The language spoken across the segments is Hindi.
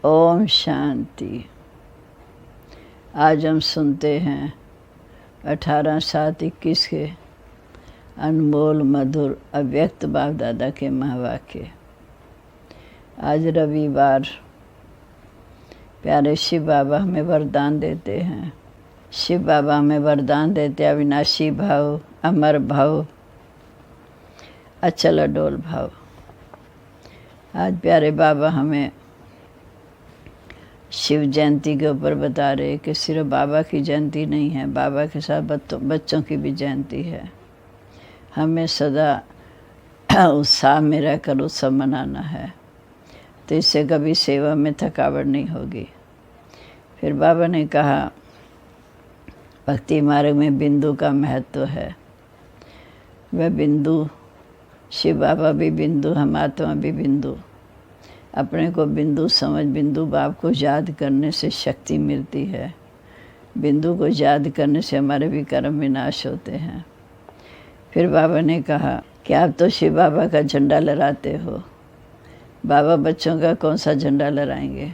ओम शांति। आज हम सुनते हैं 18/7/21 के अनमोल मधुर अव्यक्त बाप दादा के महावाक्य। आज रविवार। प्यारे शिव बाबा हमें वरदान देते हैं। शिव बाबा हमें वरदान देते हैं अविनाशी भाव, अमर भाव, अचल अडोल भाव। आज प्यारे बाबा हमें शिव जयंती के ऊपर बता रहे कि सिर्फ बाबा की जयंती नहीं है, बाबा के साथ बच्चों की भी जयंती है। हमें सदा उत्साह में रहकर उत्सव मनाना है, तो इससे कभी सेवा में थकावट नहीं होगी। फिर बाबा ने कहा भक्ति मार्ग में बिंदु का महत्व है। वह बिंदु, शिव बाबा भी बिंदु, हम आत्मा भी बिंदु। अपने को बिंदु समझ, बिंदु बाप को याद करने से शक्ति मिलती है। बिंदु को याद करने से हमारे भी कर्म विनाश होते हैं। फिर बाबा ने कहा कि आप तो शिव बाबा का झंडा लहराते हो, बाबा बच्चों का कौन सा झंडा लहराएंगे।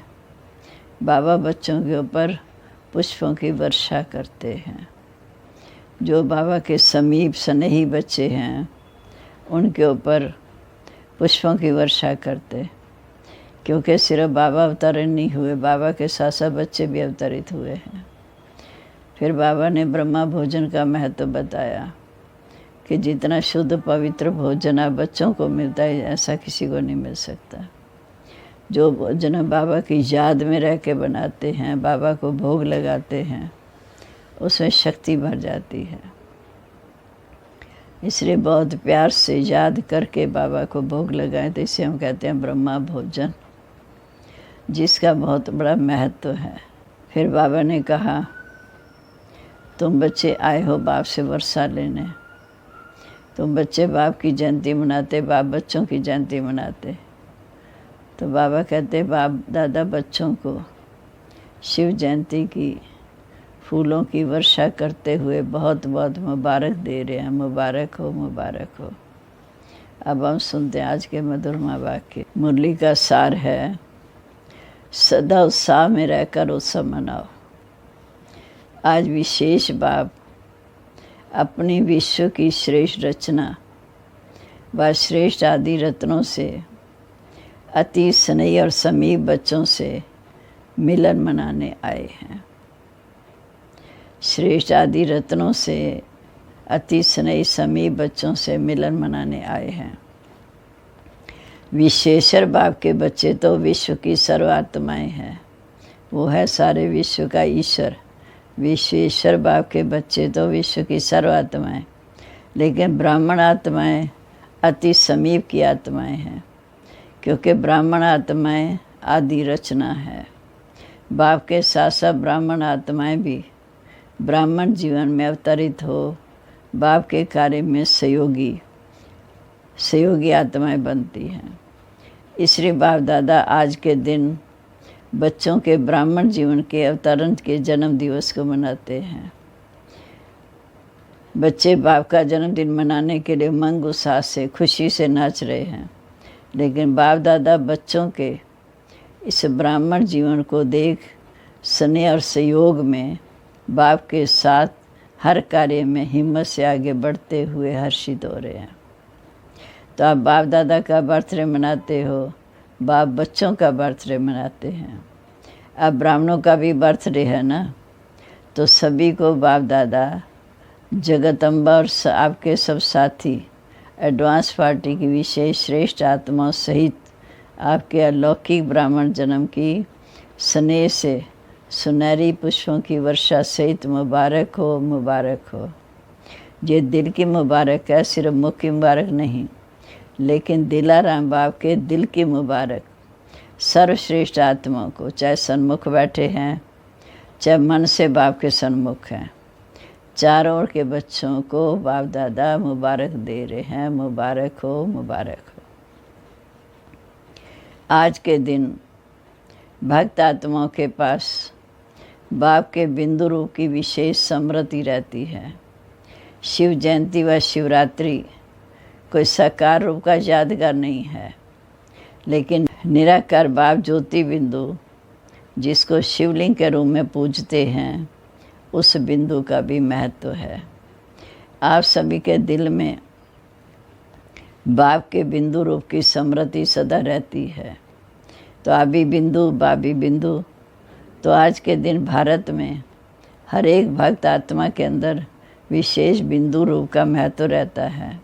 बाबा बच्चों के ऊपर पुष्पों की वर्षा करते हैं। जो बाबा के समीप स्नेही बच्चे हैं उनके ऊपर पुष्पों की वर्षा करते, क्योंकि सिर्फ बाबा अवतरण नहीं हुए, बाबा के साथ साथ बच्चे भी अवतरित हुए हैं। फिर बाबा ने ब्रह्मा भोजन का महत्व बताया कि जितना शुद्ध पवित्र भोजन आप बच्चों को मिलता है ऐसा किसी को नहीं मिल सकता। जो भोजन बाबा की याद में रह के बनाते हैं, बाबा को भोग लगाते हैं, उसमें शक्ति भर जाती है। इसलिए बहुत प्यार से याद करके बाबा को भोग लगाएं, तो इसे हम कहते हैं ब्रह्मा भोजन, जिसका बहुत बड़ा महत्व है। फिर बाबा ने कहा तुम बच्चे आए हो बाप से वर्षा लेने। तुम बच्चे बाप की जयंती मनाते, बाप बच्चों की जयंती मनाते। तो बाबा कहते बाप दादा बच्चों को शिव जयंती की फूलों की वर्षा करते हुए बहुत बहुत मुबारक दे रहे हैं। मुबारक हो, मुबारक हो। अब हम सुनते हैं आज के मधुर वाक्य। मुरली का सार है सदा उत्साह में रहकर उत्सव मनाओ। आज विशेष बाप अपनी विश्व की श्रेष्ठ रचना व श्रेष्ठ आदि रत्नों से अति स्नेही और समीप बच्चों से मिलन मनाने आए हैं। श्रेष्ठ आदि रत्नों से अति स्नेही समीप बच्चों से मिलन मनाने आए हैं। विशेषर बाप के बच्चे तो विश्व की सर्वात्माएं हैं, वो है सारे विश्व का ईश्वर। विश्वेश्वर बाप के बच्चे तो विश्व की सर्वात्माएं, लेकिन ब्राह्मण आत्माएं अति समीप की आत्माएं हैं, क्योंकि ब्राह्मण आत्माएं आदि रचना है। बाप के साथ साथ ब्राह्मण आत्माएं भी ब्राह्मण जीवन में अवतरित हो बाप के कार्य में सहयोगी आत्माएं बनती हैं। इसलिए बाप दादा आज के दिन बच्चों के ब्राह्मण जीवन के अवतरण के जन्म दिवस को मनाते हैं। बच्चे बाप का जन्मदिन मनाने के लिए उमंग उत्साह से खुशी से नाच रहे हैं, लेकिन बाप दादा बच्चों के इस ब्राह्मण जीवन को देख स्नेह और सहयोग में बाप के साथ हर कार्य में हिम्मत से आगे बढ़ते हुए हर्षित हो रहे हैं। तो आप बाप दादा का बर्थडे मनाते हो, बाप बच्चों का बर्थडे मनाते हैं। अब ब्राह्मणों का भी बर्थडे है ना, तो सभी को बाप दादा जगदम्बा और आपके सब साथी एडवांस पार्टी की विशेष श्रेष्ठ आत्माओं सहित आपके अलौकिक ब्राह्मण जन्म की स्नेह से सुनहरी पुष्पों की वर्षा सहित मुबारक हो, मुबारक हो। ये दिल की मुबारक है, सिर्फ मुख की मुबारक नहीं, लेकिन दिलाराम बाप के दिल की मुबारक सर्वश्रेष्ठ आत्माओं को, चाहे सन्मुख बैठे हैं, चाहे मन से बाप के सन्मुख हैं, चारों ओर के बच्चों को बाप दादा मुबारक दे रहे हैं। मुबारक हो, मुबारक हो। आज के दिन भक्त आत्माओं के पास बाप के बिंदु रूप की विशेष समृद्धि रहती है। शिव जयंती व शिवरात्रि कोई साकार रूप का यादगार नहीं है, लेकिन निराकार बाप ज्योति बिंदु जिसको शिवलिंग के रूप में पूजते हैं, उस बिंदु का भी महत्व है। आप सभी के दिल में बाप के बिंदु रूप की स्मृति सदा रहती है। तो आबी बिंदु बाबी बिंदु, तो आज के दिन भारत में हर एक भक्त आत्मा के अंदर विशेष बिंदु रूप का महत्व रहता है।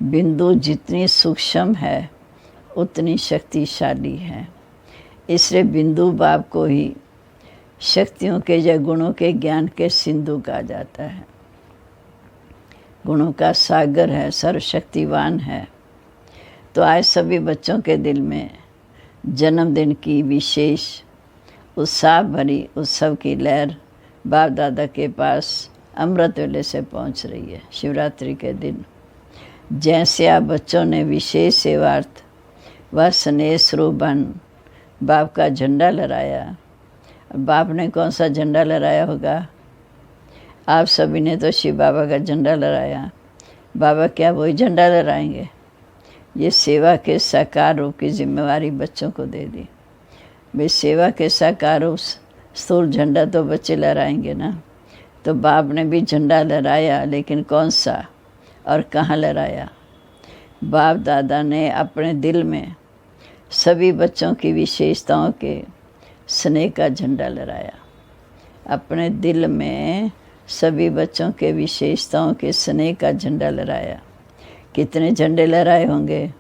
बिंदु जितनी सूक्ष्म है उतनी शक्तिशाली है। इसलिए बिंदु बाप को ही शक्तियों के या गुणों के ज्ञान के सिंधु कहा जाता है। गुणों का सागर है, सर्वशक्तिवान है। तो आज सभी बच्चों के दिल में जन्मदिन की विशेष उत्साह भरी उत्सव की लहर बाप दादा के पास अमृत वेले से पहुंच रही है। शिवरात्रि के दिन जैसे आप बच्चों ने विशेष सेवार्थ व स्नेह स्वरूप बन बाप का झंडा लहराया। बाप ने कौन सा झंडा लहराया होगा? आप सभी ने तो शिव बाबा का झंडा लहराया। बाबा क्या वही झंडा लहराएंगे? ये सेवा के साकार रूप की जिम्मेवारी बच्चों को दे दी। भाई सेवा के साकार रूप स्थूल झंडा तो बच्चे लहराएंगे ना। तो बाप ने भी झंडा लहराया, लेकिन कौन सा और कहाँ लहराया? बाप दादा ने अपने दिल में सभी बच्चों की विशेषताओं के स्नेह का झंडा लहराया। अपने दिल में सभी बच्चों के विशेषताओं के स्नेह का झंडा लहराया। कितने झंडे लहराए होंगे?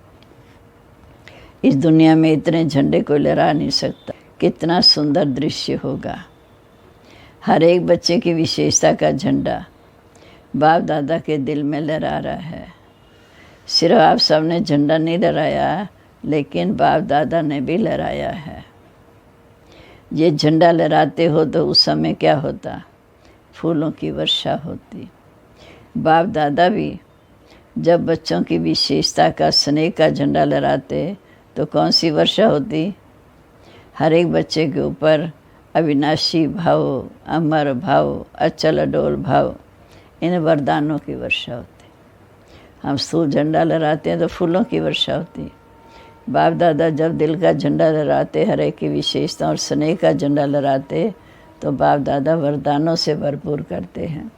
इस दुनिया में इतने झंडे कोई लहरा नहीं सकता। कितना सुंदर दृश्य होगा। हर एक बच्चे की विशेषता का झंडा बाप दादा के दिल में लहरा रहा है। सिर्फ आप सबने झंडा नहीं लहराया, लेकिन बाप दादा ने भी लहराया है। ये झंडा लहराते हो तो उस समय क्या होता? फूलों की वर्षा होती। बाप दादा भी जब बच्चों की विशेषता का स्नेह का झंडा लहराते तो कौन सी वर्षा होती? हर एक बच्चे के ऊपर अविनाशी भाव, अमर भाव, अचल अडोल भाव, इन वरदानों की वर्षा होती। हम स्थूल झंडा लहराते हैं तो फूलों की वर्षा होती। बाप दादा जब दिल का झंडा लहराते, हर एक की विशेषता और स्नेह का झंडा लहराते, तो बाप दादा वरदानों से भरपूर करते हैं।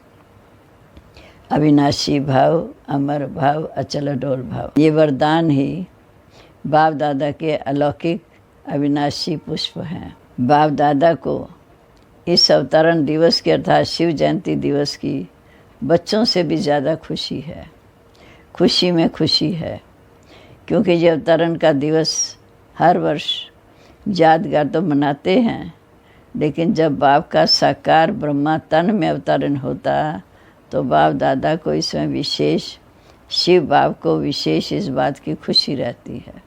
अविनाशी भाव, अमर भाव, अचल अडोल भाव, ये वरदान ही बाप दादा के अलौकिक अविनाशी पुष्प हैं। बाप दादा को इस अवतरण दिवस के अर्थात शिव जयंती दिवस की बच्चों से भी ज़्यादा खुशी है। खुशी में खुशी है, क्योंकि ये अवतरण का दिवस हर वर्ष यादगार तो मनाते हैं, लेकिन जब बाप का साकार ब्रह्मा तन में अवतरण होता तो बाप दादा को इसमें विशेष, शिव बाप को विशेष इस बात की खुशी रहती है।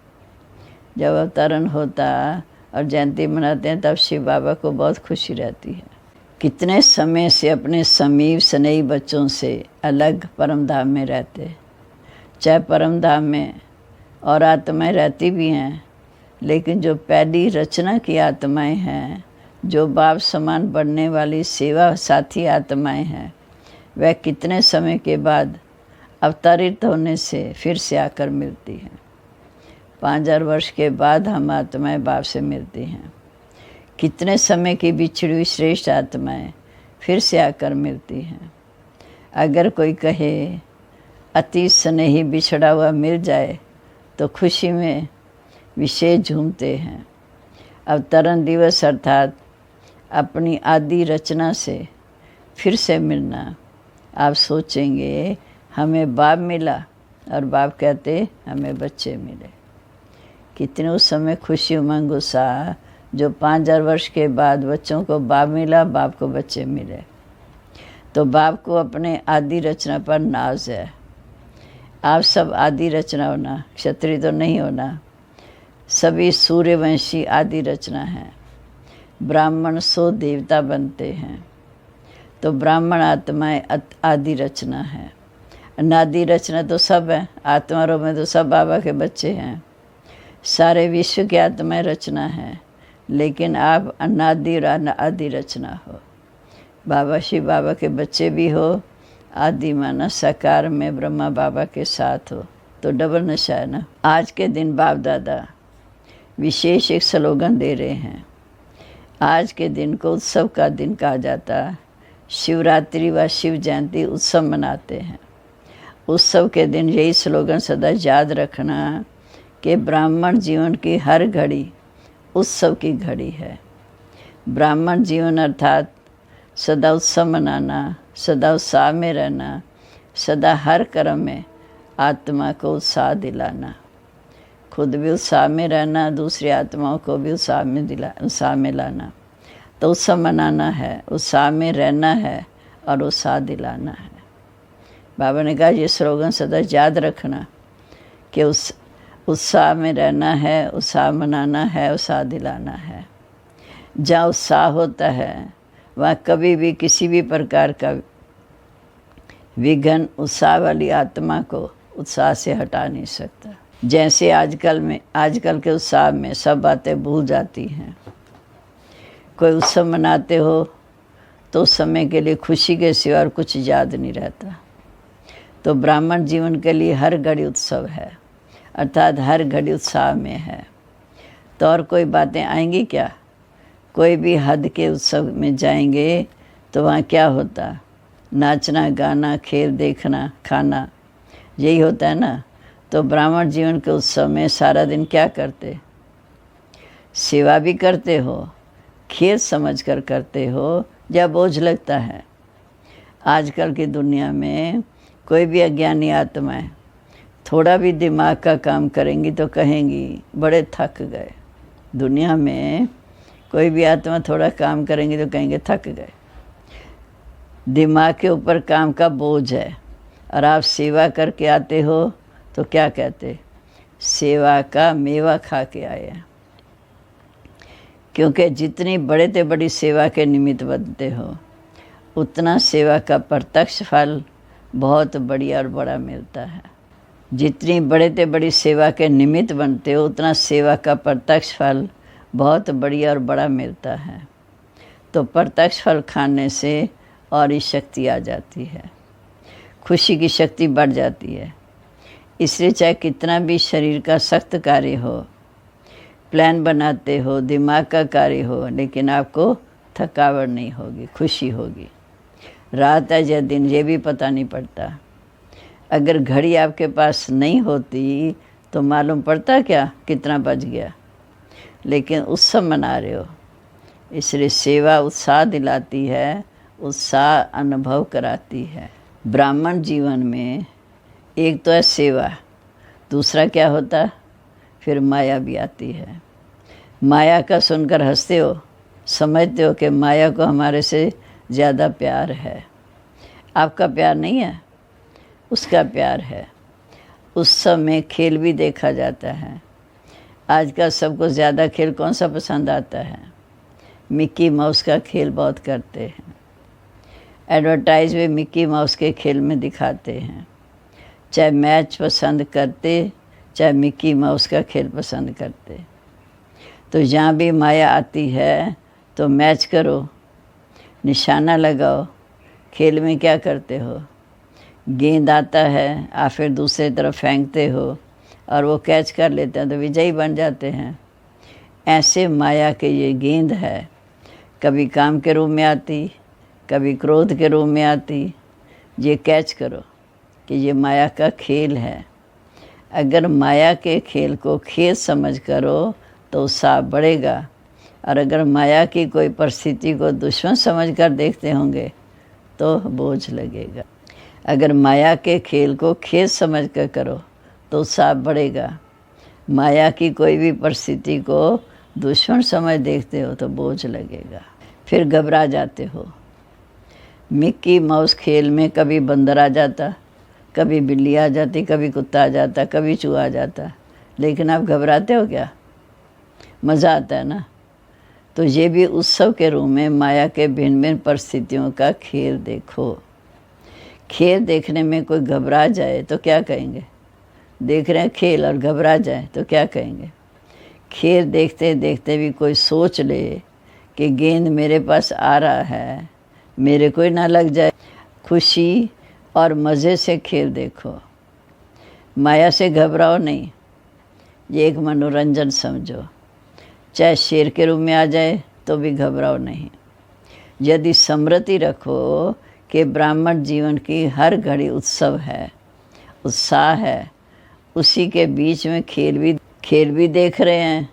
जब अवतरण होता और जयंती मनाते हैं तब शिव बाबा को बहुत खुशी रहती है। कितने समय से अपने समीप स्नेही बच्चों से अलग परम धाम में रहते। चाहे परम धाम में और आत्माएं रहती भी हैं, लेकिन जो पहली रचना की आत्माएं हैं, जो बाप समान बढ़ने वाली सेवा साथी आत्माएं हैं, वह कितने समय के बाद अवतरित होने से फिर से आकर मिलती हैं। 5000 वर्ष के बाद हम आत्माएं बाप से मिलती हैं। कितने समय की बिछड़ी हुई श्रेष्ठ आत्माएं फिर से आकर मिलती हैं। अगर कोई कहे अति स्नेही बिछड़ा हुआ मिल जाए तो खुशी में विशेष झूमते हैं। अवतरण दिवस अर्थात अपनी आदि रचना से फिर से मिलना। आप सोचेंगे हमें बाप मिला, और बाप कहते हमें बच्चे मिले। कितने उस समय खुशी उमंग उत्साह, जो 5000 वर्ष के बाद बच्चों को बाप मिला, बाप को बच्चे मिले। तो बाप को अपने आदि रचना पर नाज है। आप सब आदि रचना होना, क्षत्रिय तो नहीं होना। सभी सूर्यवंशी आदि रचना है। ब्राह्मण सो देवता बनते हैं, तो ब्राह्मण आत्माएं आदि रचना है। अनादि रचना तो सब है। आत्मारों में तो सब बाबा के बच्चे हैं। सारे विश्व की आत्माएं रचना है, लेकिन आप अनादि और आदि रचना हो। बाबा शिव बाबा के बच्चे भी हो, आदि माना साकार में ब्रह्मा बाबा के साथ हो, तो डबल नशा है ना। आज के दिन बाप दादा विशेष एक स्लोगन दे रहे हैं। आज के दिन को उत्सव का दिन कहा जाता है। शिवरात्रि व शिव जयंती उत्सव मनाते हैं। उत्सव के दिन यही स्लोगन सदा याद रखना कि ब्राह्मण जीवन की हर घड़ी उत्सव की घड़ी है। ब्राह्मण जीवन अर्थात सदा उत्सव मनाना, सदा उत्साह में रहना, सदा हर कर्म में आत्मा को उत्साह दिलाना, खुद भी उत्साह में रहना, दूसरी आत्माओं को भी उत्साह में लाना। तो उत्सव मनाना है, उत्साह में रहना है और उत्साह दिलाना है। बाबा ने कहा ये स्लोगन सदा याद रखना कि उस उत्साह में रहना है, उत्साह मनाना है, उत्साह दिलाना है। जहाँ उत्साह होता है वहाँ कभी भी किसी भी प्रकार का विघ्न उत्साह वाली आत्मा को उत्साह से हटा नहीं सकता। जैसे आजकल के उत्साह में सब बातें भूल जाती हैं। कोई उत्सव मनाते हो तो उस समय के लिए खुशी के सिवा और कुछ याद नहीं रहता। तो ब्राह्मण जीवन के लिए हर घड़ी उत्सव है, अर्थात हर घड़ी उत्साह में है। तो और कोई बातें आएंगी क्या? कोई भी हद के उत्सव में जाएंगे तो वहाँ क्या होता? नाचना, गाना, खेल देखना, खाना, यही होता है ना। तो ब्राह्मण जीवन के उत्सव में सारा दिन क्या करते? सेवा भी करते हो, खेल समझ कर करते हो या बोझ लगता है? आजकल की दुनिया में कोई भी अज्ञानी आत्माएं थोड़ा भी दिमाग का काम करेंगी तो कहेंगी बड़े थक गए। दुनिया में कोई भी आत्मा थोड़ा काम करेंगी तो कहेंगे थक गए। दिमाग के ऊपर काम का बोझ है और आप सेवा करके आते हो तो क्या कहते? सेवा का मेवा खा के आए हैं। क्योंकि जितनी बड़े से बड़ी सेवा के निमित्त बनते हो उतना सेवा का प्रत्यक्ष फल बहुत बढ़िया और बड़ा मिलता है। जितनी बड़े से बड़ी सेवा के निमित्त बनते हो उतना सेवा का प्रत्यक्ष फल बहुत बढ़िया और बड़ा मिलता है। तो प्रत्यक्ष फल खाने से और ही शक्ति आ जाती है, खुशी की शक्ति बढ़ जाती है। इसलिए चाहे कितना भी शरीर का सख्त कार्य हो, प्लान बनाते हो, दिमाग का कार्य हो, लेकिन आपको थकावट नहीं होगी, खुशी होगी। रात है या दिन ये भी पता नहीं पड़ता। अगर घड़ी आपके पास नहीं होती तो मालूम पड़ता क्या कितना बज गया। लेकिन उत्सव मना रहे हो, इसलिए सेवा उत्साह दिलाती है, उत्साह अनुभव कराती है। ब्राह्मण जीवन में एक तो है सेवा, दूसरा क्या होता? फिर माया भी आती है। माया का सुनकर हंसते हो, समझते हो कि माया को हमारे से ज़्यादा प्यार है। आपका प्यार नहीं है, उसका प्यार है। उस समय खेल भी देखा जाता है। आजकल सबको ज़्यादा खेल कौन सा पसंद आता है? मिक्की माउस का खेल बहुत करते हैं। एडवर्टाइज भी मिक्की माउस के खेल में दिखाते हैं। चाहे मैच पसंद करते, चाहे मिक्की माउस का खेल पसंद करते। तो जहाँ भी माया आती है तो मैच करो, निशाना लगाओ। खेल में क्या करते हो? गेंद आता है, आप फिर दूसरी तरफ फेंकते हो और वो कैच कर लेते हैं तो विजयी बन जाते हैं। ऐसे माया के ये गेंद है, कभी काम के रूप में आती, कभी क्रोध के रूप में आती। ये कैच करो कि ये माया का खेल है। अगर माया के खेल को खेल समझ करो तो उत्साह बढ़ेगा, और अगर माया की कोई परिस्थिति को दुश्मन समझकर देखते होंगे तो बोझ लगेगा। अगर माया के खेल को खेल समझ कर करो तो उत्साह बढ़ेगा। माया की कोई भी परिस्थिति को दुश्मन समझ देखते हो तो बोझ लगेगा, फिर घबरा जाते हो। मिक्की माउस खेल में कभी बंदर आ जाता, कभी बिल्ली आ जाती, कभी कुत्ता आ जाता, कभी चूहा आ जाता, लेकिन आप घबराते हो क्या? मज़ा आता है ना। तो ये भी उत्सव के रूप में माया के भिन्न भिन्न परिस्थितियों का खेल देखो। खेल देखने में कोई घबरा जाए तो क्या कहेंगे? देख रहे हैं खेल और घबरा जाए तो क्या कहेंगे? खेल देखते देखते भी कोई सोच ले कि गेंद मेरे पास आ रहा है, मेरे को ही ना लग जाए। खुशी और मज़े से खेल देखो, माया से घबराओ नहीं। ये एक मनोरंजन समझो। चाहे शेर के रूप में आ जाए, तो भी घबराओ नहीं। यदि स्मृति रखो कि ब्राह्मण जीवन की हर घड़ी उत्सव है, उत्साह है, उसी के बीच में खेल भी देख रहे हैं,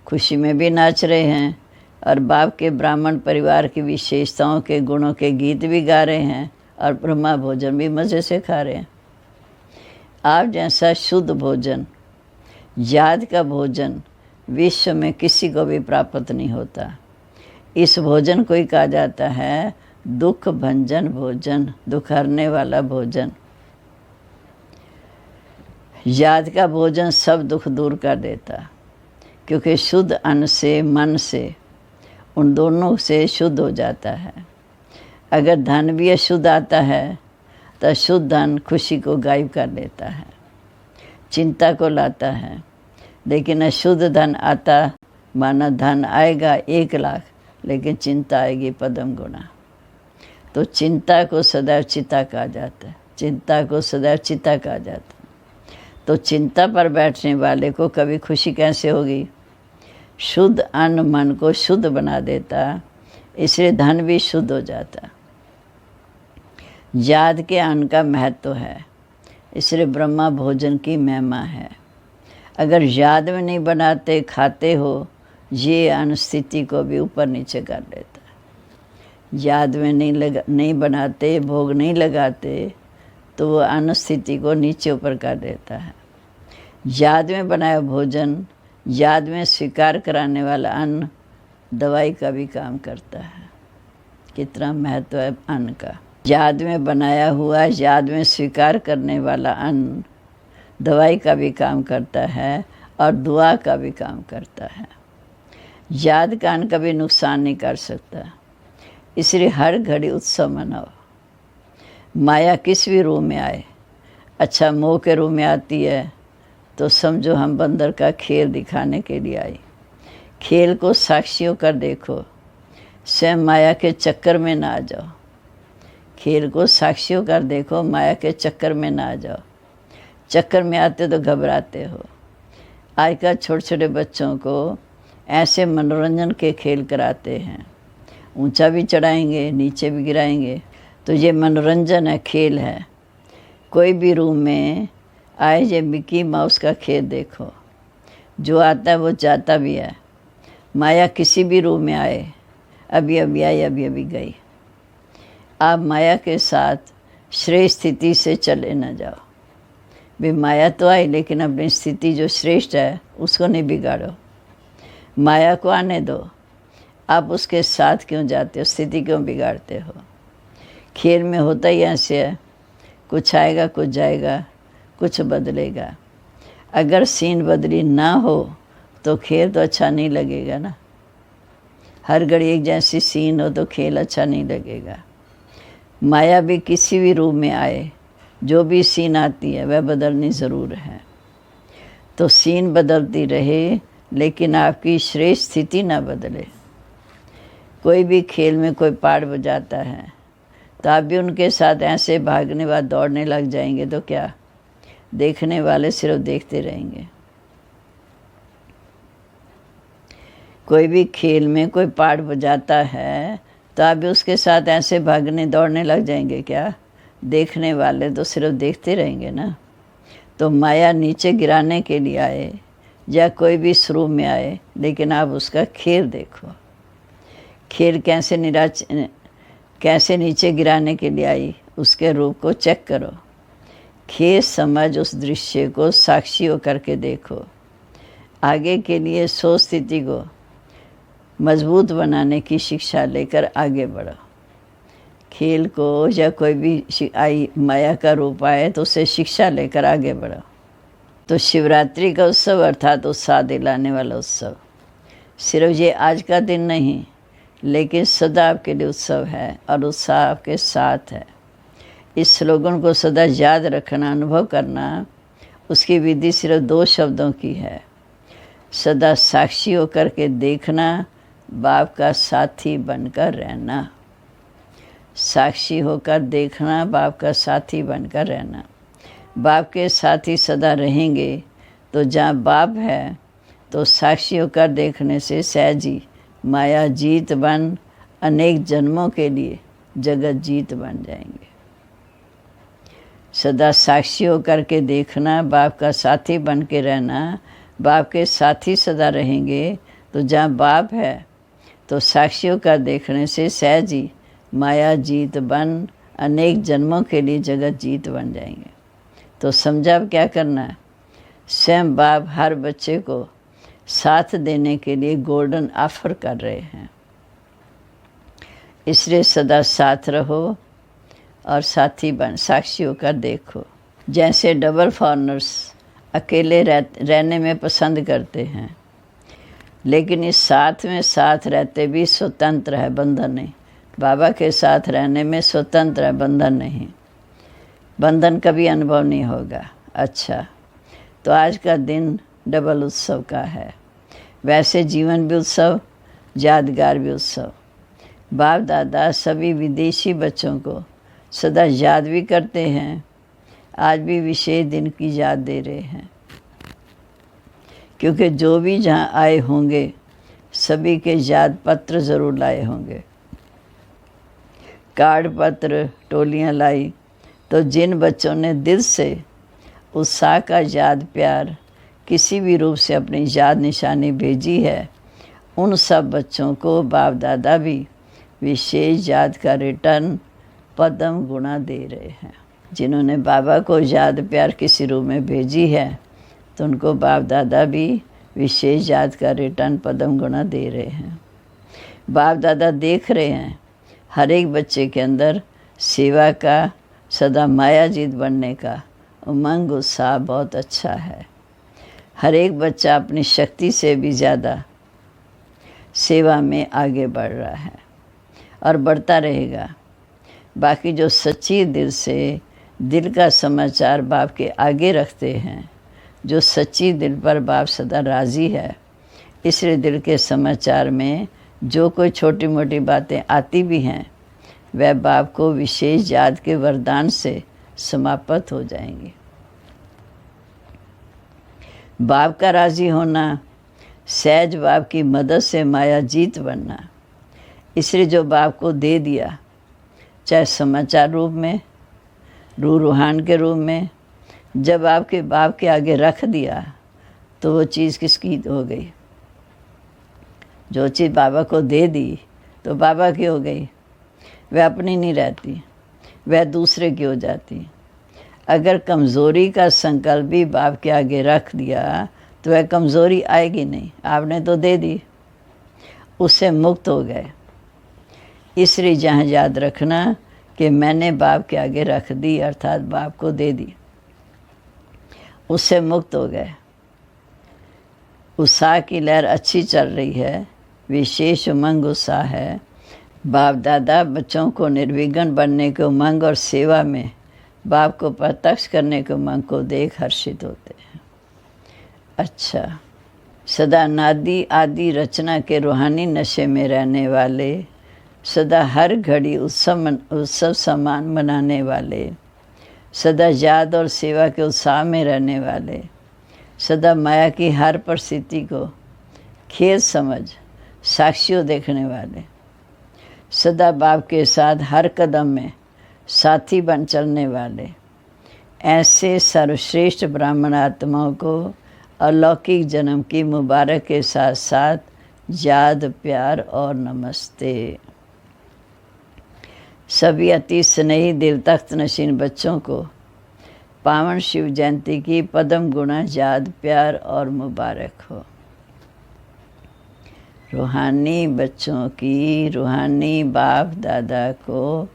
खुशी में भी नाच रहे हैं, और बाप के ब्राह्मण परिवार की विशेषताओं के गुणों के गीत भी गा रहे हैं, और ब्रह्मा भोजन भी मज़े से खा रहे हैं। आप जैसा शुद्ध भोजन, याद का भोजन विश्व में किसी को भी प्राप्त नहीं होता। इस भोजन को ही कहा जाता है दुख भंजन भोजन, दुख हरने वाला भोजन। याद का भोजन सब दुख दूर कर देता, क्योंकि शुद्ध अन्न से, मन से, उन दोनों से शुद्ध हो जाता है। अगर धन भी अशुद्ध आता है तो शुद्ध धन खुशी को गायब कर देता है, चिंता को लाता है। लेकिन अशुद्ध धन आता, माना धन आएगा 1 लाख, लेकिन चिंता आएगी पदम गुना। तो चिंता को सदैव चिता कहा जाता है, चिंता को सदैव चिता कहा जाता है। तो चिंता पर बैठने वाले को कभी खुशी कैसे होगी? शुद्ध अन्न मन को शुद्ध बना देता, इसलिए धन भी शुद्ध हो जाता। याद के अन्न का महत्व है, इसलिए ब्रह्मा भोजन की महिमा है। अगर याद में नहीं बनाते, खाते हो, ये अन्न स्थिति को भी ऊपर नीचे कर देता है। याद में नहीं बनाते, भोग नहीं लगाते, तो वो अन्न स्थिति को नीचे ऊपर कर देता है। याद में बनाया भोजन, याद में स्वीकार कराने वाला अन्न दवाई का भी काम करता है। कितना महत्व है अन्न का। याद में बनाया हुआ, याद में स्वीकार करने वाला अन्न दवाई का भी काम करता है और दुआ का भी काम करता है। याद का अन्न कभी नुकसान नहीं कर सकता, इसलिए हर घड़ी उत्सव मनाओ। माया किस भी रूप में आए, अच्छा मोह के रूप में आती है तो समझो हम बंदर का खेल दिखाने के लिए आई। खेल को साक्षी होकर देखो, स्वयं माया के चक्कर में ना आ जाओ। खेल को साक्षी होकर देखो, माया के चक्कर में ना आ जाओ। चक्कर में आते तो घबराते हो। आजकल छोटे छोटे बच्चों को ऐसे मनोरंजन के खेल कराते हैं, ऊंचा भी चढ़ाएंगे, नीचे भी गिराएंगे। तो ये मनोरंजन है, खेल है। कोई भी रूम में आए, ये मिकी माउस का खेल देखो, जो आता है वो जाता भी है। माया किसी भी रूम में आए, अभी अभी आई, अभी अभी गई। आप माया के साथ श्रेष्ठ स्थिति से चले न जाओ। भी माया तो आई, लेकिन अपनी स्थिति जो श्रेष्ठ है उसको नहीं बिगाड़ो। माया को आने दो, आप उसके साथ क्यों जाते हो, स्थिति क्यों बिगाड़ते हो? खेल में होता ही ऐसे है, कुछ आएगा, कुछ जाएगा, कुछ बदलेगा। अगर सीन बदली ना हो तो खेल तो अच्छा नहीं लगेगा ना। हर घड़ी एक जैसी सीन हो तो खेल अच्छा नहीं लगेगा। माया भी किसी भी रूप में आए, जो भी सीन आती है वह बदलनी ज़रूर है। तो सीन बदलती रहे, लेकिन आपकी श्रेष्ठ स्थिति ना बदले। कोई भी खेल में कोई पार्ट बजाता है तो आप भी उनके साथ ऐसे भागने व दौड़ने लग जाएंगे तो क्या, देखने वाले सिर्फ देखते रहेंगे। कोई भी खेल में कोई पार्ट बजाता है तो आप भी उसके साथ ऐसे भागने दौड़ने लग जाएंगे क्या, देखने वाले तो सिर्फ देखते रहेंगे ना। तो माया नीचे गिराने के लिए आए या कोई भी स्वरूप में आए, लेकिन आप उसका खेल देखो। खेल कैसे नीचे गिराने के लिए आई, उसके रूप को चेक करो। खेल समझ उस दृश्य को साक्षी होकर के देखो। आगे के लिए सोच स्थिति को मजबूत बनाने की शिक्षा लेकर आगे बढ़ो। खेल को या कोई भी आई माया का रूप आए तो उसे शिक्षा लेकर आगे बढ़ो। तो शिवरात्रि का उत्सव अर्थात उत्साह दिलाने वाला उत्सव सिर्फ ये आज का दिन नहीं, लेकिन सदा आपके लिए उत्सव है और उत्साह आपके साथ है। इस स्लोगन को सदा याद रखना, अनुभव करना। उसकी विधि सिर्फ 2 शब्दों की है, सदा साक्षी होकर के देखना, बाप का साथी बनकर रहना। साक्षी होकर देखना, बाप का साथी बनकर रहना। बाप के साथी सदा रहेंगे तो जहाँ बाप है तो साक्षी होकर देखने से सहज ही माया जीत बन अनेक जन्मों के लिए जगत जीत बन जाएंगे। सदा साक्षी होकर के देखना, बाप का साथी बन के रहना। बाप के साथी सदा रहेंगे तो जहाँ बाप है तो साक्षियों का देखने से सहज ही माया जीत बन अनेक जन्मों के लिए जगत जीत बन जाएंगे। तो समझा अब क्या करना है। स्वयं बाप हर बच्चे को साथ देने के लिए गोल्डन ऑफर कर रहे हैं, इसलिए सदा साथ रहो और साथी बन साक्षी होकर देखो। जैसे डबल फॉरनर्स अकेले रहने में पसंद करते हैं, लेकिन इस साथ में साथ रहते भी स्वतंत्र है, बंधन नहीं। बाबा के साथ रहने में स्वतंत्र है, बंधन नहीं। बंधन कभी अनुभव नहीं होगा। अच्छा, तो आज का दिन डबल उत्सव का है। वैसे जीवन भी उत्सव, यादगार भी उत्सव। बाप दादा सभी विदेशी बच्चों को सदा याद भी करते हैं, आज भी विशेष दिन की याद दे रहे हैं, क्योंकि जो भी जहाँ आए होंगे सभी के याद पत्र ज़रूर लाए होंगे। कार्ड पत्र टोलियाँ लाई, तो जिन बच्चों ने दिल से उत्साह का याद प्यार किसी भी रूप से अपनी याद निशानी भेजी है, उन सब बच्चों को बाप दादा भी विशेष याद का रिटर्न पद्म गुणा दे रहे हैं। जिन्होंने बाबा को याद प्यार किसी रूप में भेजी है, तो उनको बाप दादा भी विशेष याद का रिटर्न पद्म गुणा दे रहे हैं। बाप दादा देख रहे हैं हर एक बच्चे के अंदर सेवा का, सदा मायाजीत बनने का उमंग उत्साह बहुत अच्छा है। हर एक बच्चा अपनी शक्ति से भी ज़्यादा सेवा में आगे बढ़ रहा है और बढ़ता रहेगा। बाकी जो सच्ची दिल से दिल का समाचार बाप के आगे रखते हैं, जो सच्ची दिल पर बाप सदा राज़ी है, इसलिए दिल के समाचार में जो कोई छोटी मोटी बातें आती भी हैं, वह बाप को विशेष याद के वरदान से समाप्त हो जाएंगी। बाप का राज़ी होना, सहज बाप की मदद से माया जीत बनना, इसलिए जो बाप को दे दिया, चाहे समाचार रूप में, रूहान के रूप में, जब आपके बाप के आगे रख दिया तो वो चीज़ किसकी हो गई? जो चीज़ बाबा को दे दी तो बाबा की हो गई, वह अपनी नहीं रहती, वह दूसरे की हो जाती। अगर कमज़ोरी का संकल्प भी बाप के आगे रख दिया तो वह कमज़ोरी आएगी नहीं, आपने तो दे दी, उससे मुक्त हो गए। इसलिए जहाँ याद रखना कि मैंने बाप के आगे रख दी, अर्थात बाप को दे दी, उससे मुक्त हो गए। उत्साह की लहर अच्छी चल रही है, विशेष उमंग उत्साह है। बाप दादा बच्चों को निर्विघ्न बनने के उमंग और सेवा में बाप को प्रत्यक्ष करने के उमंग को देख हर्षित होते हैं। अच्छा, सदा नादी आदि रचना के रूहानी नशे में रहने वाले, सदा हर घड़ी उत्सव सम्मान मनाने वाले, सदा याद और सेवा के उत्साह में रहने वाले, सदा माया की हर परिस्थिति को खेल समझ साक्षियों देखने वाले, सदा बाप के साथ हर कदम में साथी बन चलने वाले, ऐसे सर्वश्रेष्ठ ब्राह्मण आत्माओं को अलौकिक जन्म की मुबारक के साथ साथ याद प्यार और नमस्ते। सभी अति स्नेही दिल तख्त नशीन बच्चों को पावन शिव जयंती की पद्म गुणा याद प्यार और मुबारक हो। रूहानी बच्चों की, रूहानी बाप दादा को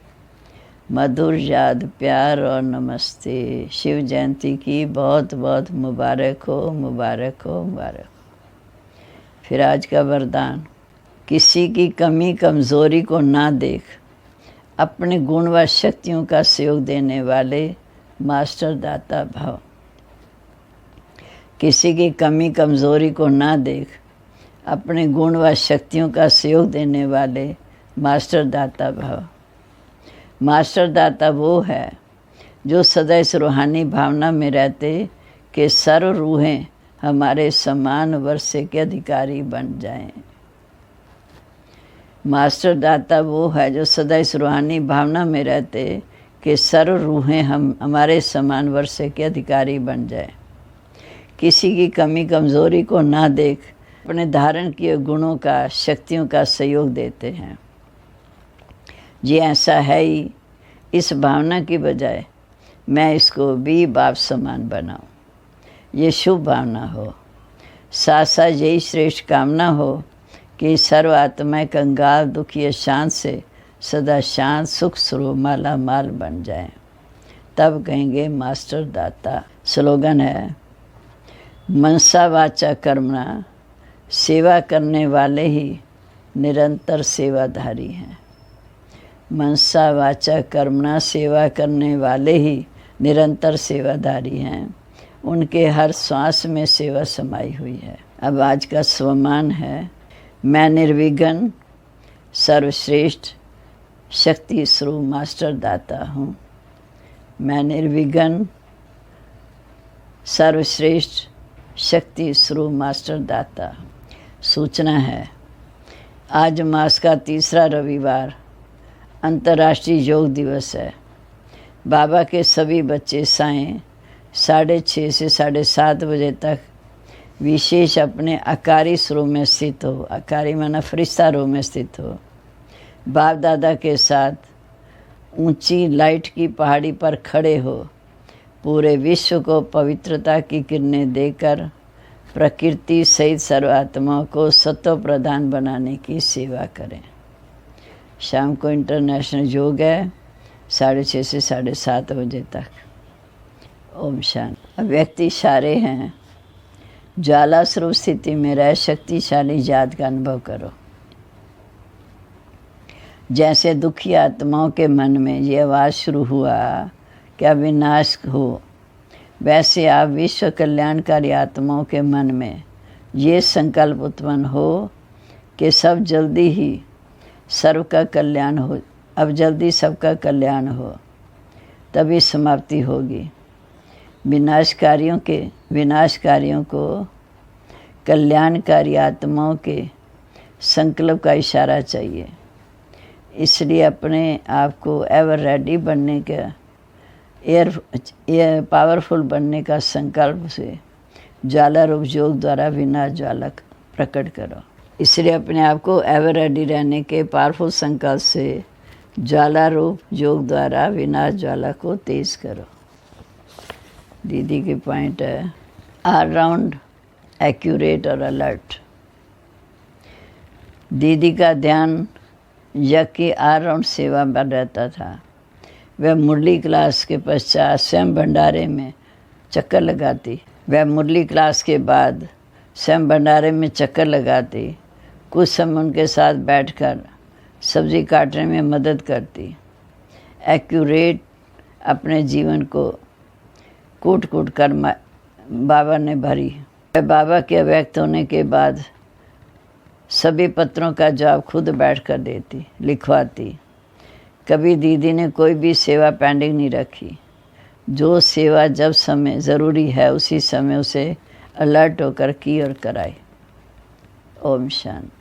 मधुर याद प्यार और नमस्ते। शिव जयंती की बहुत बहुत मुबारक हो, मुबारक हो, मुबारक हो। फिर आज का वरदान, किसी की कमी कमज़ोरी को ना देख अपने गुण व शक्तियों का सहयोग देने वाले मास्टर दाता भव। किसी की कमी कमज़ोरी को ना देख अपने गुण व शक्तियों का सहयोग देने वाले मास्टर दाता भव। मास्टर दाता वो है जो सदा इस रूहानी भावना में रहते कि सर्व रूहें हमारे समान वर्षे के अधिकारी बन जाएं। मास्टर दाता वो है जो सदा इस रूहानी भावना में रहते कि सर्व रूहें हमारे समान वर्षे के अधिकारी बन जाए। किसी की कमी कमज़ोरी को ना देख अपने धारण किए गुणों का, शक्तियों का सहयोग देते हैं। जी ऐसा है ही, इस भावना की बजाय मैं इसको भी बाप समान बनाऊं, ये शुभ भावना हो। साथ साथ यही श्रेष्ठ कामना हो कि सर्व आत्माएं कंगाल दुखी शांत से सदा शांत सुख स्वरूप माला माल बन जाएं। तब कहेंगे मास्टर दाता। स्लोगन है, मनसा वाचा कर्मणा, सेवा करने वाले ही निरंतर सेवाधारी हैं। मनसा वाचा कर्मणा, सेवा करने वाले ही निरंतर सेवाधारी हैं। उनके हर श्वास में सेवा समाई हुई है। अब आज का स्वमान है, मैं निर्विघ्न सर्वश्रेष्ठ शक्ति स्वरूप मास्टर दाता हूँ। मैं निर्विघ्न सर्वश्रेष्ठ शक्ति स्वरूप मास्टर दाता। सूचना है, आज मास का तीसरा रविवार अंतर्राष्ट्रीय योग दिवस है। बाबा के सभी बच्चे सायं 6:30 से 7:30 बजे तक विशेष अपने आकारी रूम में स्थित हो, आकारी माना फरिश्ता रूम में स्थित हो, बाप दादा के साथ ऊंची लाइट की पहाड़ी पर खड़े हो, पूरे विश्व को पवित्रता की किरणें देकर प्रकृति सहित सर्वात्माओं को सत्व प्रदान बनाने की सेवा करें। शाम को इंटरनेशनल योग है 6:30 से 7:30 बजे तक। ओम शांति। व्यक्ति सारे हैं, ज्वाला स्वरूप स्थिति में रह शक्तिशाली याद का अनुभव करो। जैसे दुखी आत्माओं के मन में ये आवाज़ शुरू हुआ क्या विनाश हो, वैसे आप विश्व कल्याणकारी आत्माओं के मन में ये संकल्प उत्पन्न हो कि सब जल्दी ही सर्व का कल्याण हो, अब जल्दी सबका कल्याण हो, तभी समाप्ति होगी। विनाशकारियों को कल्याणकारी आत्माओं के संकल्प का इशारा चाहिए। इसलिए अपने आप को एवर रेडी बनने का, पावरफुल बनने का संकल्प से ज्वाला रूप योग द्वारा विनाश ज्वाला प्रकट करो। इसलिए अपने आप को एवर रेडी रहने के पावरफुल संकल्प से ज्वाला रूप योग द्वारा विनाश ज्वाला को तेज करो। दीदी के पॉइंट है, ऑल राउंड एक्यूरेट और अलर्ट। दीदी का ध्यान यज्ञ की ऑल राउंड सेवा पर रहता था। वह मुरली क्लास के पश्चात स्वयं भंडारे में चक्कर लगाती। कुछ समय उनके साथ बैठकर सब्जी काटने में मदद करती। एक्यूरेट अपने जीवन को कूट कूट कर बाबा ने भरी। बाबा के अव्यक्त होने के बाद सभी पत्रों का जवाब खुद बैठ कर देती, लिखवाती। कभी दीदी ने कोई भी सेवा पेंडिंग नहीं रखी। जो सेवा जब समय ज़रूरी है उसी समय उसे अलर्ट होकर की और कराई। ओम शांति।